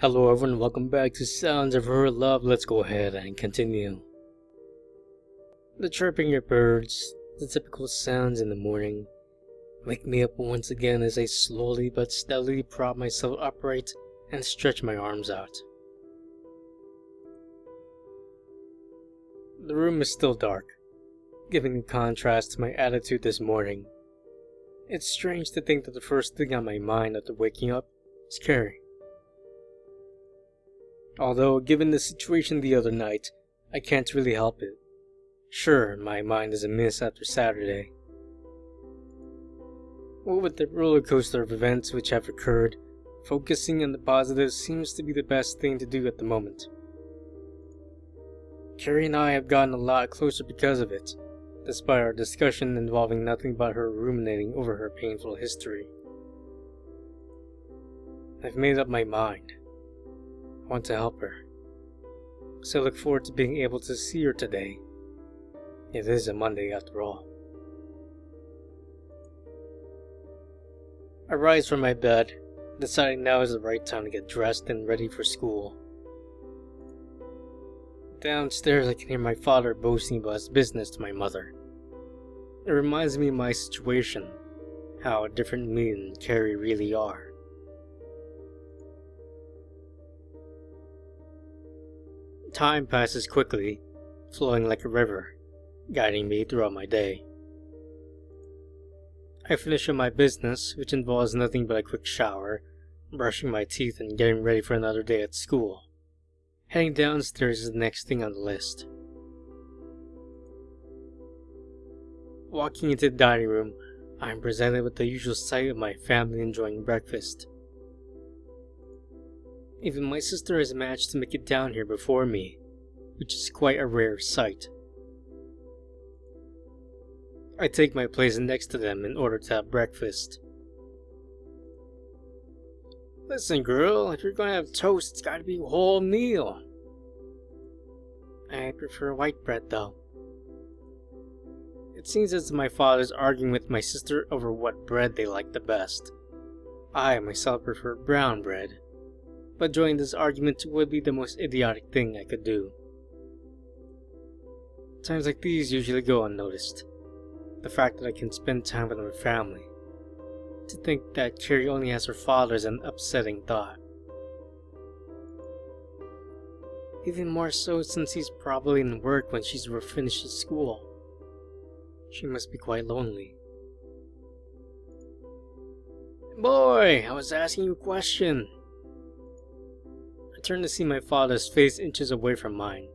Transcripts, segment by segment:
Hello everyone, welcome back to Sounds of Her Love. Let's go ahead and continue. The chirping of birds, the typical sounds in the morning, wake me up once again as I slowly but steadily prop myself upright and stretch my arms out. The room is still dark, giving a contrast to my attitude this morning. It's strange to think that the first thing on my mind after waking up is Carrie. Although, given the situation the other night, I can't really help it. Sure, my mind is amiss after Saturday. What with the roller coaster of events which have occurred, focusing on the positive seems to be the best thing to do at the moment. Carrie and I have gotten a lot closer because of it, despite our discussion involving nothing but her ruminating over her painful history. I've made up my mind. I want to help her, so I look forward to being able to see her today. It is a Monday after all. I rise from my bed, deciding now is the right time to get dressed and ready for school. Downstairs I can hear my father boasting about his business to my mother. It reminds me of my situation, how different me and Carrie really are. Time passes quickly, flowing like a river, guiding me throughout my day. I finish up my business, which involves nothing but a quick shower, brushing my teeth and getting ready for another day at school. Heading downstairs is the next thing on the list. Walking into the dining room, I am presented with the usual sight of my family enjoying breakfast. Even my sister has managed to make it down here before me, which is quite a rare sight. I take my place next to them in order to have breakfast. Listen, girl, if you're gonna have toast, it's gotta be a whole meal. I prefer white bread, though. It seems as if my father's arguing with my sister over what bread they like the best. I myself prefer brown bread, but joining this argument would be the most idiotic thing I could do. Times like these usually go unnoticed. The fact that I can spend time with my family. To think that Carrie only has her father is an upsetting thought. Even more so since he's probably in work when she's finished school. She must be quite lonely. Boy, I was asking you a question. I turn to see my father's face inches away from mine,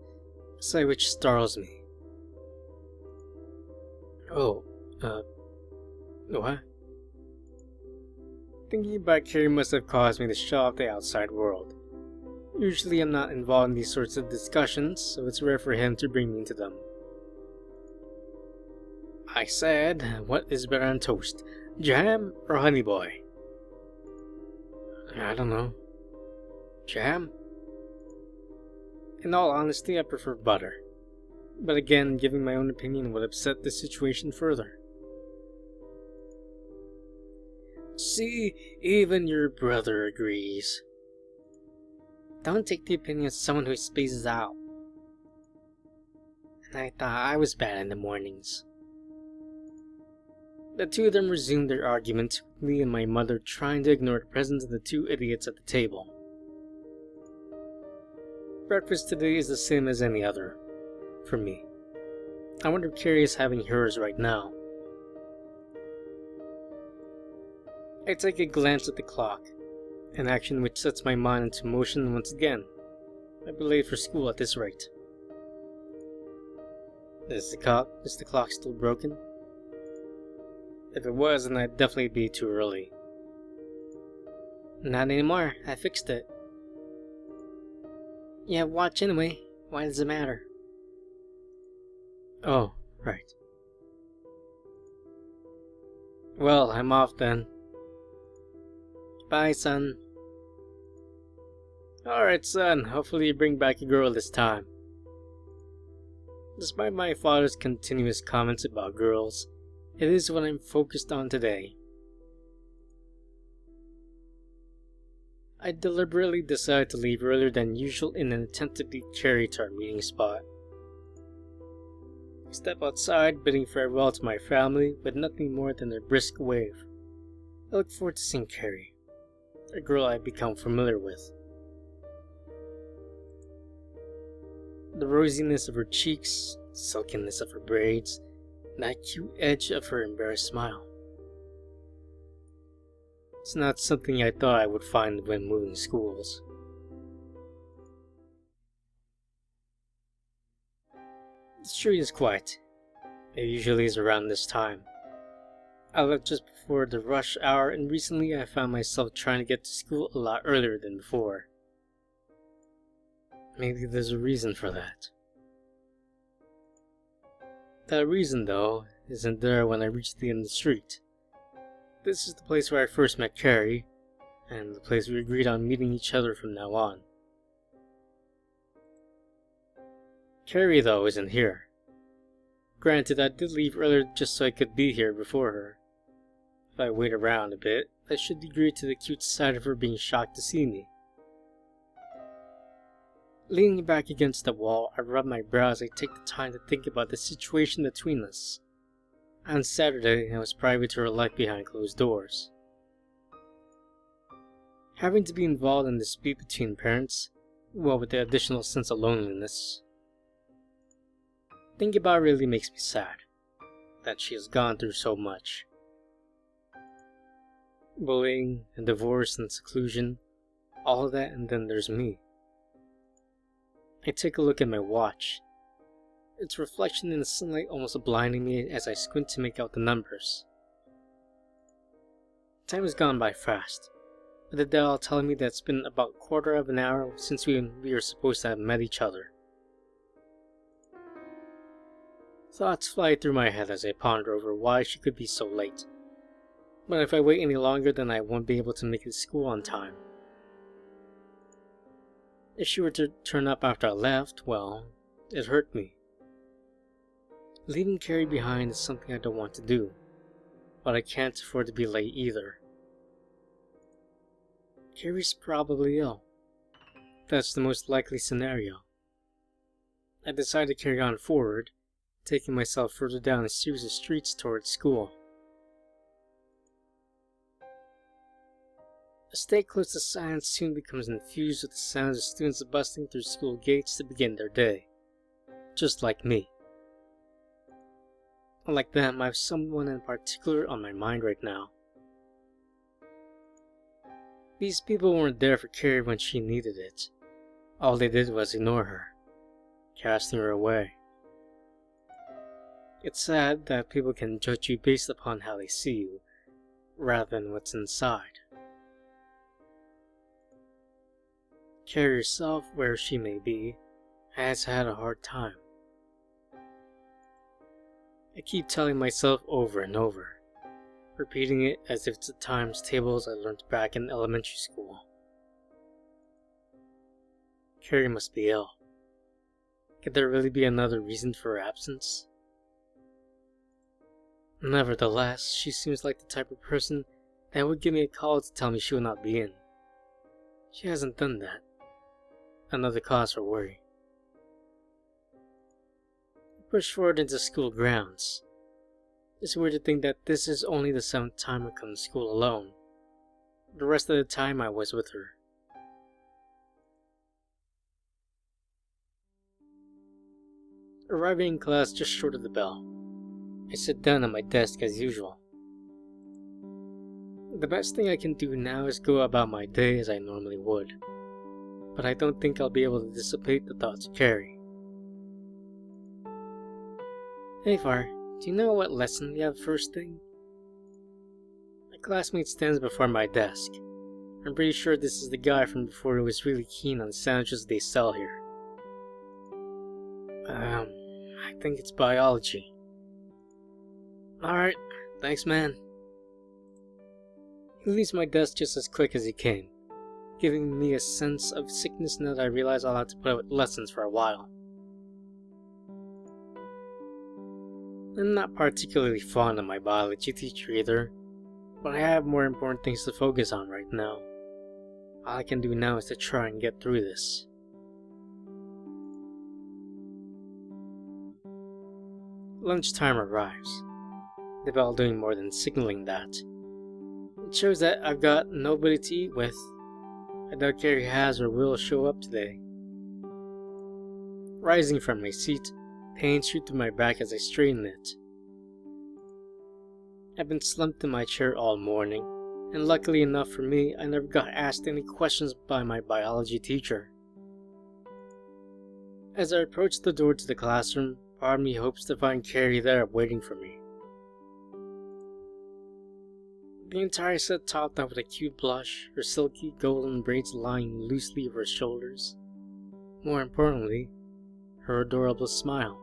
a sight which startles me. Oh, what? Thinking about Carrie must have caused me to shut off the outside world. Usually I'm not involved in these sorts of discussions, so it's rare for him to bring me into them. I said, what is better on toast, jam or honey boy? I don't know. Jam? In all honesty, I prefer butter. But again, giving my own opinion would upset the situation further. See, even your brother agrees. Don't take the opinion of someone who spaces out. And I thought I was bad in the mornings. The two of them resumed their argument, with me and my mother trying to ignore the presence of the two idiots at the table. Breakfast today is the same as any other, for me. I wonder if Carrie is having hers right now. I take a glance at the clock, an action which sets my mind into motion once again. I'll be late for school at this rate. Is the clock still broken? If it was, then I'd definitely be too early. Not anymore, I fixed it. You have watch anyway, why does it matter? Oh, right. Well, I'm off then. Bye, son. Alright, son, hopefully you bring back a girl this time. Despite my father's continuous comments about girls, it is what I'm focused on today. I deliberately decided to leave earlier than usual in an attempt to beat Carrie to our meeting spot. I step outside, bidding farewell to my family with nothing more than a brisk wave. I look forward to seeing Carrie, a girl I've become familiar with. The rosiness of her cheeks, the silkiness of her braids, and that cute edge of her embarrassed smile. It's not something I thought I would find when moving schools. The street is quiet. It usually is around this time. I left just before the rush hour, and recently I found myself trying to get to school a lot earlier than before. Maybe there's a reason for that. That reason, though, isn't there when I reach the end of the street. This is the place where I first met Carrie, and the place we agreed on meeting each other from now on. Carrie, though, isn't here. Granted, I did leave earlier just so I could be here before her. If I wait around a bit, I should agree to the cute side of her being shocked to see me. Leaning back against the wall, I rub my brows as I take the time to think about the situation between us. On Saturday, I was privy to her life behind closed doors. Having to be involved in the dispute between parents, well, with the additional sense of loneliness. Thinking about it really makes me sad, that she has gone through so much. Bullying, and divorce, and seclusion, all of that, and then there's me. I take a look at my watch. Its reflection in the sunlight almost blinding me as I squint to make out the numbers. Time has gone by fast, with the dial telling me that it's been about a quarter of an hour since we were supposed to have met each other. Thoughts fly through my head as I ponder over why she could be so late. But if I wait any longer, then I won't be able to make it to school on time. If she were to turn up after I left, well, it hurt me. Leaving Carrie behind is something I don't want to do, but I can't afford to be late either. Carrie's probably ill. That's the most likely scenario. I decide to carry on forward, taking myself further down a series of streets towards school. A state close to silence soon becomes infused with the sounds of students busting through school gates to begin their day. Just like me. Unlike them, I have someone in particular on my mind right now. These people weren't there for Carrie when she needed it. All they did was ignore her, casting her away. It's sad that people can judge you based upon how they see you, rather than what's inside. Carrie herself, where she may be, has had a hard time. I keep telling myself over and over, repeating it as if it's the times tables I learned back in elementary school. Carrie must be ill. Could there really be another reason for her absence? Nevertheless, she seems like the type of person that would give me a call to tell me she would not be in. She hasn't done that. Another cause for worry. I push forward into school grounds. It's weird to think that this is only the 7th time I come to school alone. The rest of the time I was with her. Arriving in class just short of the bell, I sit down at my desk as usual. The best thing I can do now is go about my day as I normally would, but I don't think I'll be able to dissipate the thoughts of Carrie. Hey Far, do you know what lesson we have first thing? My classmate stands before my desk. I'm pretty sure this is the guy from before who was really keen on the sandwiches they sell here. I think it's biology. Alright, thanks man. He leaves my desk just as quick as he came, giving me a sense of sickness now that I realize I'll have to put up with lessons for a while. I'm not particularly fond of my biology teacher either, but I have more important things to focus on right now. All I can do now is to try and get through this. Lunchtime arrives, the bell doing more than signaling that. It shows that I've got nobody to eat with. I doubt Carrie has or will show up today. Rising from my seat, pain shoot through my back as I straighten it. I've been slumped in my chair all morning, and luckily enough for me, I never got asked any questions by my biology teacher. As I approach the door to the classroom, part of me hopes to find Carrie there waiting for me. The entire set topped off with a cute blush, her silky golden braids lying loosely over her shoulders. More importantly, her adorable smile.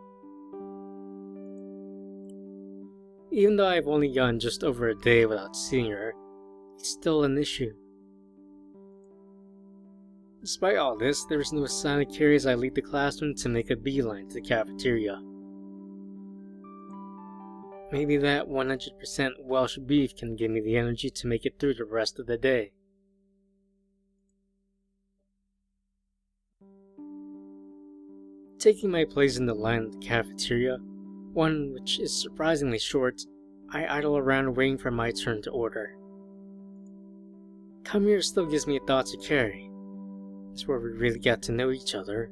Even though I've only gone just over a day without seeing her, it's still an issue. Despite all this, there is no sign of Carrie as I leave the classroom to make a beeline to the cafeteria. Maybe that 100% Welsh beef can give me the energy to make it through the rest of the day. Taking my place in the line at the cafeteria, one which is surprisingly short, I idle around waiting for my turn to order. Come here still gives me thoughts of Carrie. It's where we really get to know each other,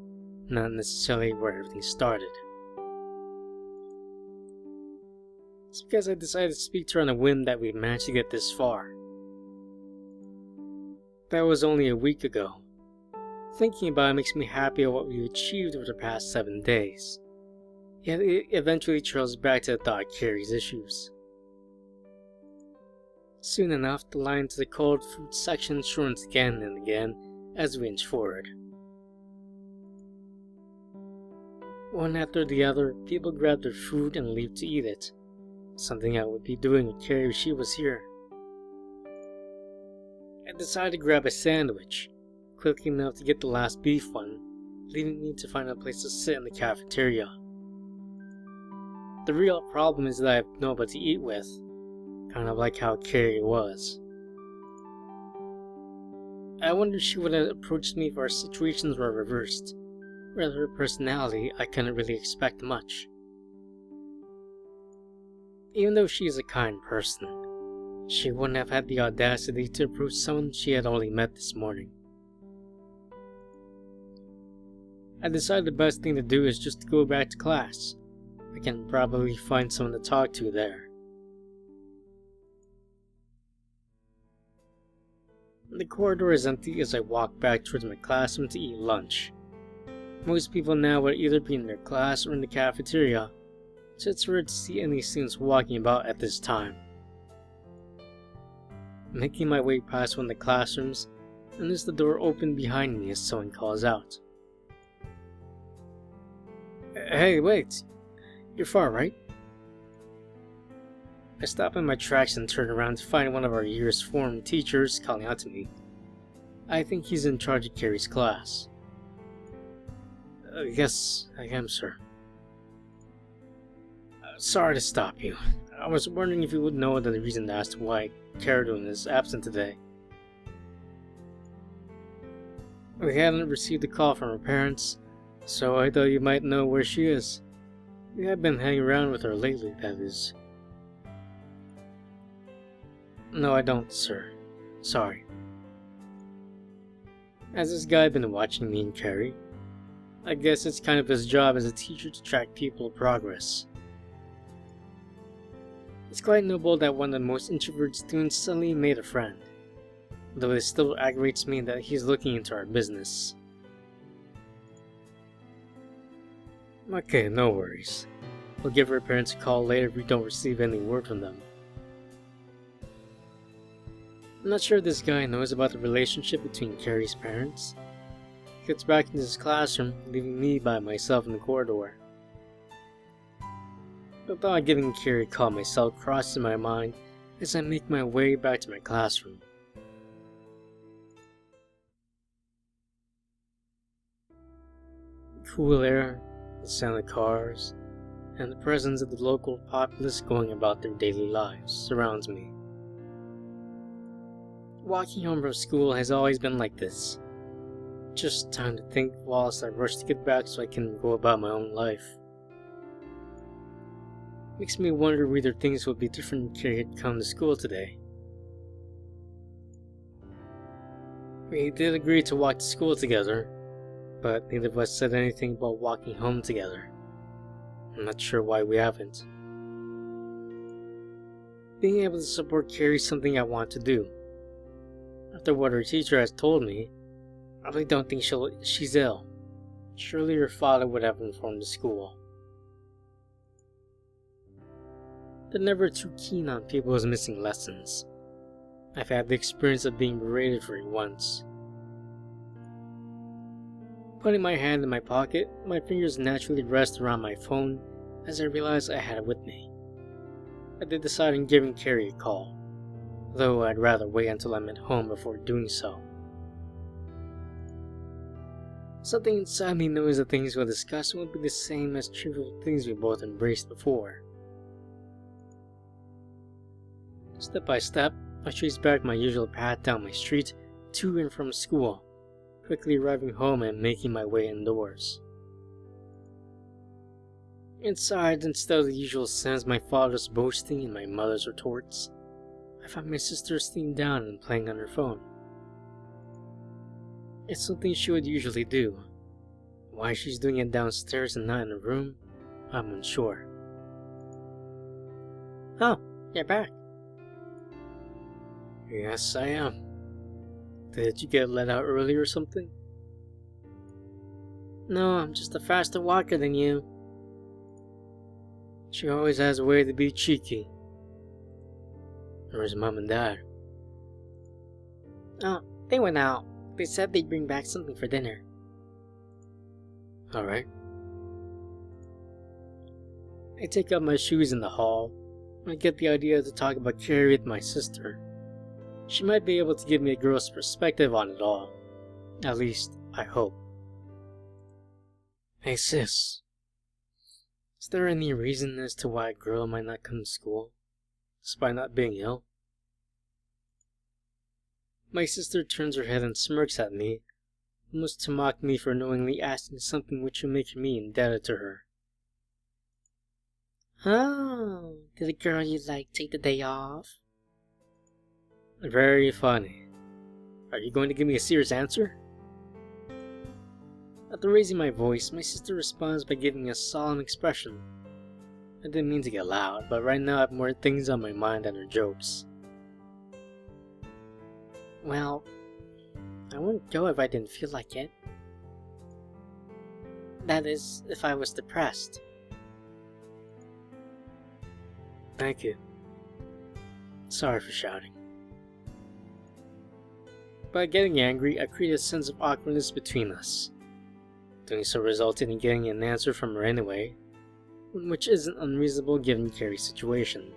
not necessarily where everything started. It's because I decided to speak to her on a whim that we managed to get this far. That was only a week ago. Thinking about it makes me happy at what we've achieved over the past 7 days. Yet it eventually trails back to the thought of Carrie's issues. Soon enough, the line to the cold food section shortens again and again as we inch forward. One after the other, people grab their food and leave to eat it. Something I would be doing with Carrie if she was here. I decided to grab a sandwich, quickly enough to get the last beef one, leaving me to find a place to sit in the cafeteria. The real problem is that I have nobody to eat with, kind of like how Carrie was. I wonder if she would have approached me if our situations were reversed. With her personality, I couldn't really expect much. Even though she is a kind person, she wouldn't have had the audacity to approach someone she had only met this morning. I decided the best thing to do is just to go back to class. I can probably find someone to talk to there. The corridor is empty as I walk back towards my classroom to eat lunch. Most people now would either be in their class or in the cafeteria, so it's rare to see any students walking about at this time. Making my way past one of the classrooms, and as the door opened behind me as someone calls out. Hey, wait! You're far, right? I stop in my tracks and turn around to find one of our year's former teachers calling out to me. I think he's in charge of Carrie's class. Yes, I am, sir. Sorry to stop you. I was wondering if you would know the reason as to why Carolyn is absent today. We hadn't received a call from her parents, so I thought you might know where she is. We have been hanging around with her lately, that is. No, I don't, sir. Sorry. Has this guy been watching me and Carrie? I guess it's kind of his job as a teacher to track people's progress. It's quite noble that one of the most introverted students suddenly made a friend, though it still aggravates me that he's looking into our business. Okay, no worries. We'll give her parents a call later if we don't receive any word from them. I'm not sure if this guy knows about the relationship between Carrie's parents. He gets back into his classroom, leaving me by myself in the corridor. The thought of giving Carrie a call myself crosses my mind as I make my way back to my classroom. The cool air, the sound of cars, and the presence of the local populace going about their daily lives surrounds me. Walking home from school has always been like this. Just time to think whilst I rush to get back so I can go about my own life. Makes me wonder whether things would be different if Carrie had come to school today. We did agree to walk to school together, but neither of us said anything about walking home together. I'm not sure why we haven't. Being able to support Carrie is something I want to do. After what her teacher has told me, I really don't think she's ill. Surely her father would have informed the school. They're never too keen on people's missing lessons. I've had the experience of being berated for it once. Putting my hand in my pocket, my fingers naturally rest around my phone as I realize I had it with me. I did decide on giving Carrie a call, though I'd rather wait until I'm at home before doing so. Something inside me knows that things we'll discuss won't be the same as trivial things we both embraced before. Step by step, I trace back my usual path down my street to and from school, quickly arriving home and making my way indoors. Inside, instead of the usual sounds my father's boasting and my mother's retorts, I find my sister sitting down and playing on her phone. It's something she would usually do. Why she's doing it downstairs and not in her room, I'm unsure. Oh, you're back. Yes, I am. Did you get let out early or something? No, I'm just a faster walker than you. She always has a way to be cheeky. Where's Mom and Dad? Oh, they went out. They said they'd bring back something for dinner. Alright. I take out my shoes in the hall and I get the idea to talk about Carrie with my sister. She might be able to give me a girl's perspective on it all. At least, I hope. Hey sis, is there any reason as to why a girl might not come to school, despite not being ill? My sister turns her head and smirks at me, almost to mock me for knowingly asking something which would make me indebted to her. Oh, did the girl you like take the day off? Very funny. Are you going to give me a serious answer? After raising my voice, my sister responds by giving a solemn expression. I didn't mean to get loud, but right now I have more things on my mind than her jokes. Well, I wouldn't go if I didn't feel like it. That is, if I was depressed. Thank you. Sorry for shouting. By getting angry, I create a sense of awkwardness between us. Doing so resulted in getting an answer from her anyway, which isn't unreasonable given Carrie's situation.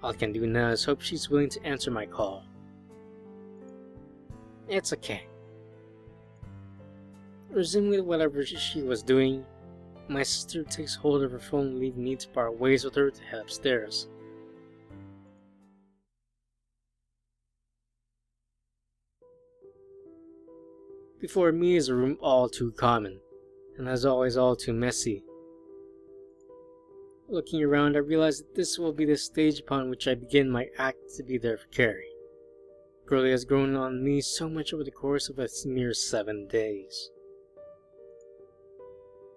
All I can do now is hope she's willing to answer my call. It's okay. Resuming whatever she was doing, my sister takes hold of her phone, leaving me to part ways with her to head upstairs. Before me is a room all too common, and as always all too messy. Looking around, I realize that this will be the stage upon which I begin my act to be there for Carrie. Girlie has grown on me so much over the course of a mere 7 days.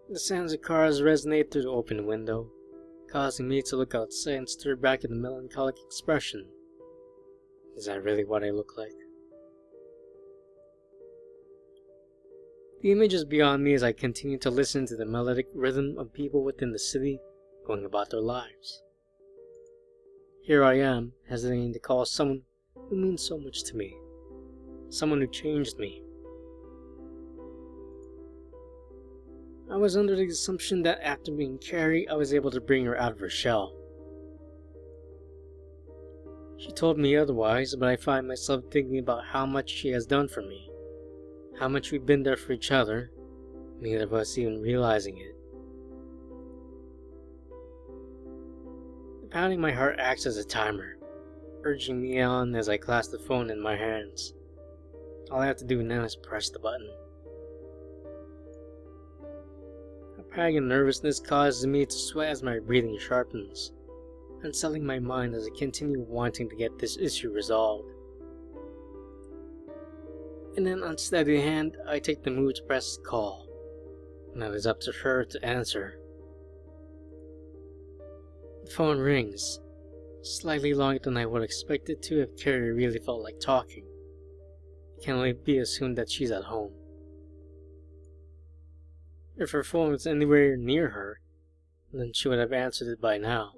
The sounds of cars resonate through the open window, causing me to look outside and stare back at the melancholic expression. Is that really what I look like? The image is beyond me as I continue to listen to the melodic rhythm of people within the city going about their lives. Here I am, hesitating to call someone who means so much to me, someone who changed me. I was under the assumption that after meeting Carrie, I was able to bring her out of her shell. She told me otherwise, but I find myself thinking about how much she has done for me. How much we've been there for each other, neither of us even realizing it. The pounding my heart acts as a timer, urging me on as I clasp the phone in my hands. All I have to do now is press the button. A pang of nervousness causes me to sweat as my breathing sharpens, unsettling my mind as I continue wanting to get this issue resolved. In an unsteady hand, I take the move to press call. Now it is up to her to answer. The phone rings, slightly longer than I would expect it to if Carrie really felt like talking. It can only be assumed that she's at home. If her phone was anywhere near her, then she would have answered it by now.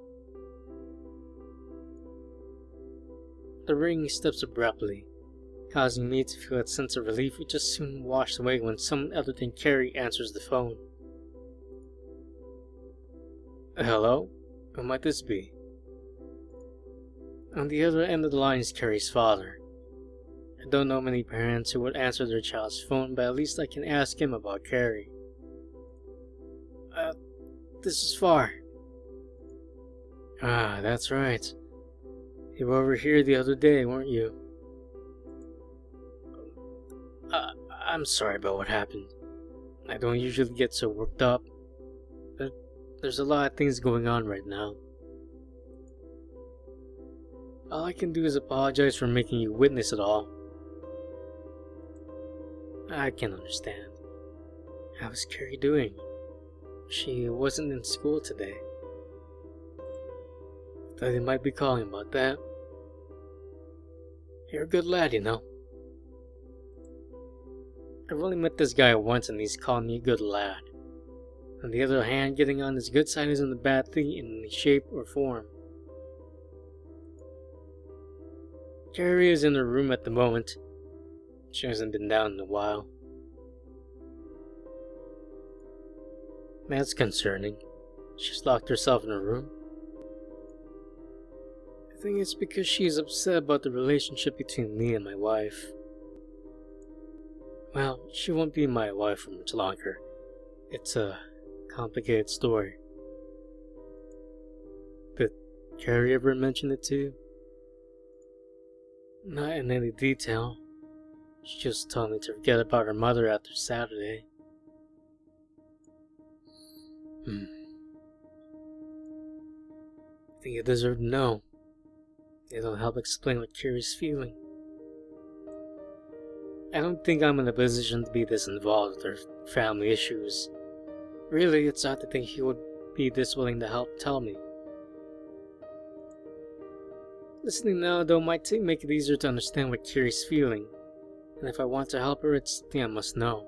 The ring stops abruptly, causing me to feel a sense of relief which is soon washed away when someone other than Carrie answers the phone. Hello? Who might this be? On the other end of the line is Carrie's father. I don't know many parents who would answer their child's phone, but at least I can ask him about Carrie. This is Far. Ah, that's right. You were over here the other day, weren't you? I'm sorry about what happened. I don't usually get so worked up, but there's a lot of things going on right now. All I can do is apologize for making you witness it all. I can understand. How is Carrie doing? She wasn't in school today. Thought you might be calling about that. You're a good lad, you know. I've only met this guy once and he's called me a good lad. On the other hand, getting on his good side isn't a bad thing in any shape or form. Carrie is in her room at the moment. She hasn't been down in a while. That's concerning. She's locked herself in her room. I think it's because she's upset about the relationship between me and my wife. Well, she won't be my wife for much longer. It's a complicated story. Did Carrie ever mention it to you? Not in any detail. She just told me to forget about her mother after Saturday. I think you deserve to know. It'll help explain what Carrie's feeling. I don't think I'm in a position to be this involved with her family issues. Really, it's odd to think he would be this willing to help tell me. Listening now, though, might make it easier to understand what Carrie's feeling, and if I want to help her, it's something I must know.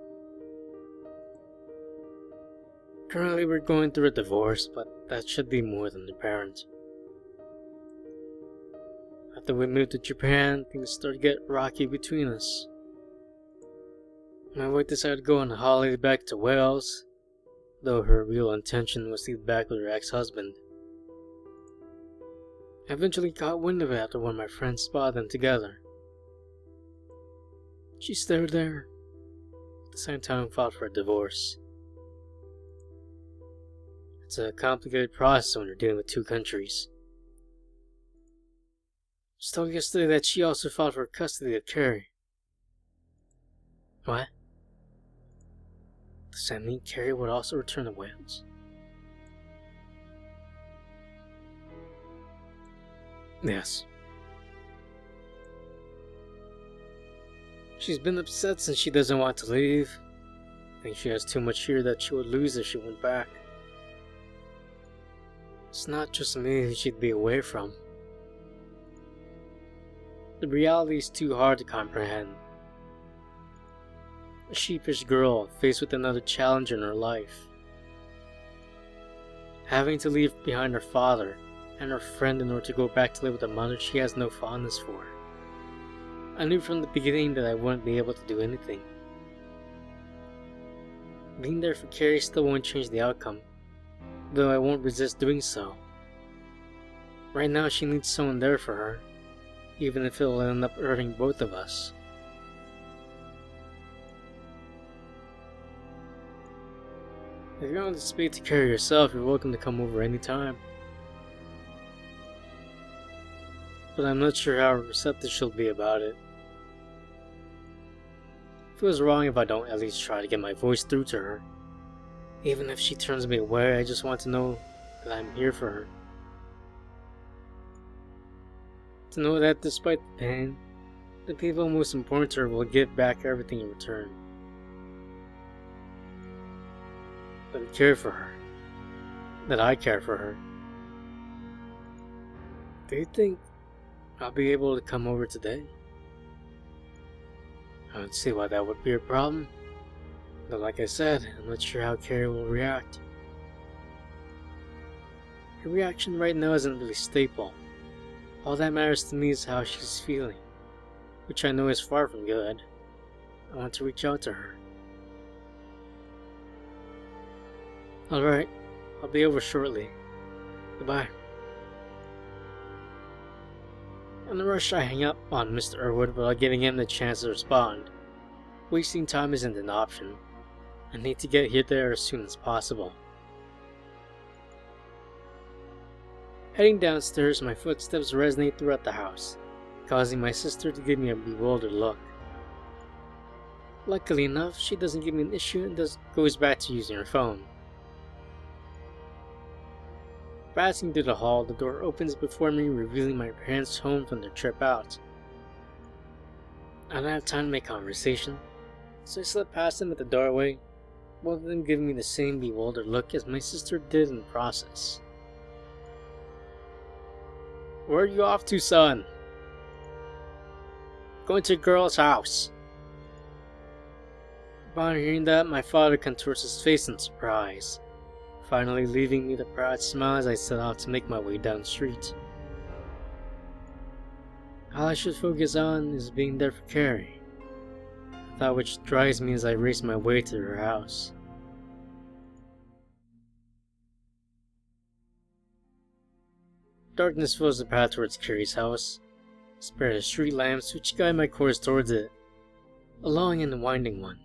Currently, we're going through a divorce, but that should be more than apparent. After we moved to Japan, things started to get rocky between us. My wife decided to go on a holiday back to Wales, though her real intention was to get back with her ex-husband. I eventually caught wind of it after one of my friends spotted them together. She stayed there. At the same time, fought for a divorce. It's a complicated process when you're dealing with two countries. I was told yesterday that she also fought for custody of Carrie. What? Does that mean Carrie would also return to Wales? Yes. She's been upset since she doesn't want to leave. I think she has too much fear that she would lose if she went back. It's not just me who she'd be away from. The reality is too hard to comprehend. A sheepish girl faced with another challenge in her life. Having to leave behind her father and her friend in order to go back to live with a mother she has no fondness for. I knew from the beginning that I wouldn't be able to do anything. Being there for Carrie still won't change the outcome, though I won't resist doing so. Right now she needs someone there for her, even if it will end up hurting both of us. If you want to speak to Carrie yourself, you're welcome to come over anytime. but I'm not sure how receptive she'll be about it. It feels wrong if I don't at least try to get my voice through to her. Even if she turns me away, I just want to know that I'm here for her. To know that despite the pain, the people most important to her will give back everything in return. That I care for her. That I care for her. Do you think I'll be able to come over today? I don't see why that would be a problem. But like I said, I'm not sure how Carrie will react. Her reaction right now isn't really stable. All that matters to me is how she's feeling, which I know is far from good. I want to reach out to her. Alright, I'll be over shortly. Goodbye. In a rush, I hang up on Mr. Irwood without giving him the chance to respond. Wasting time isn't an option. I need to get there as soon as possible. Heading downstairs, my footsteps resonate throughout the house, causing my sister to give me a bewildered look. Luckily enough, she doesn't give me an issue and goes back to using her phone. Passing through the hall, the door opens before me, revealing my parents home from their trip out. I don't have time to make conversation, so I slip past them at the doorway, both of them giving me the same bewildered look as my sister did in the process. Where are you off to, son? Going to a girl's house. Upon hearing that, my father contorts his face in surprise, finally leaving me the proud smile as I set out to make my way down the street. All I should focus on is being there for Carrie, a thought which drives me as I race my way to her house. Darkness fills the path towards Carrie's house, spared of street lamps which guide my course towards it, a long and winding one,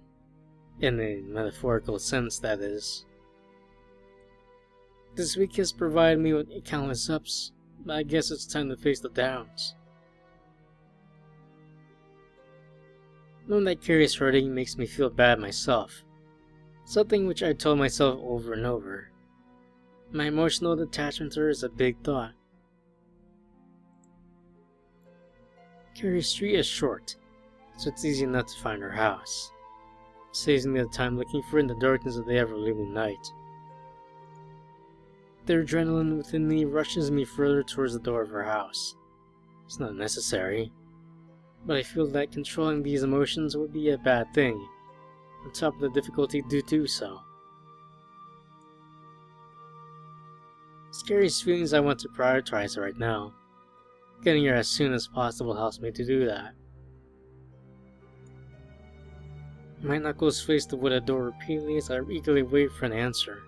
in a metaphorical sense that is. This week has provided me with countless ups, but I guess it's time to face the downs. Knowing that Carrie is hurting makes me feel bad myself, something which I told myself over and over. My emotional detachment to her is a big thought. Carrie's street is short, so it's easy enough to find her house. It saves me the time looking for her in the darkness of the ever-looming night. The adrenaline within me rushes me further towards the door of her house. It's not necessary, but I feel that controlling these emotions would be a bad thing, on top of the difficulty to do so. Scariest feelings I want to prioritize right now. Getting her as soon as possible helps me to do that. My knuckles face the wooden door repeatedly as I eagerly wait for an answer.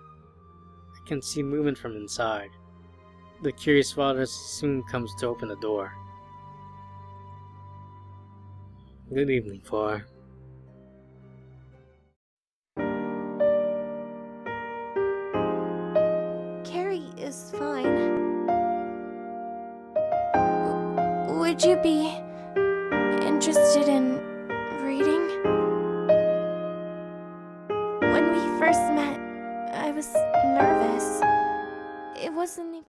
I can see movement from inside. The curious father soon comes to open the door. Good evening, Far. Carrie is fine. Would you be interested in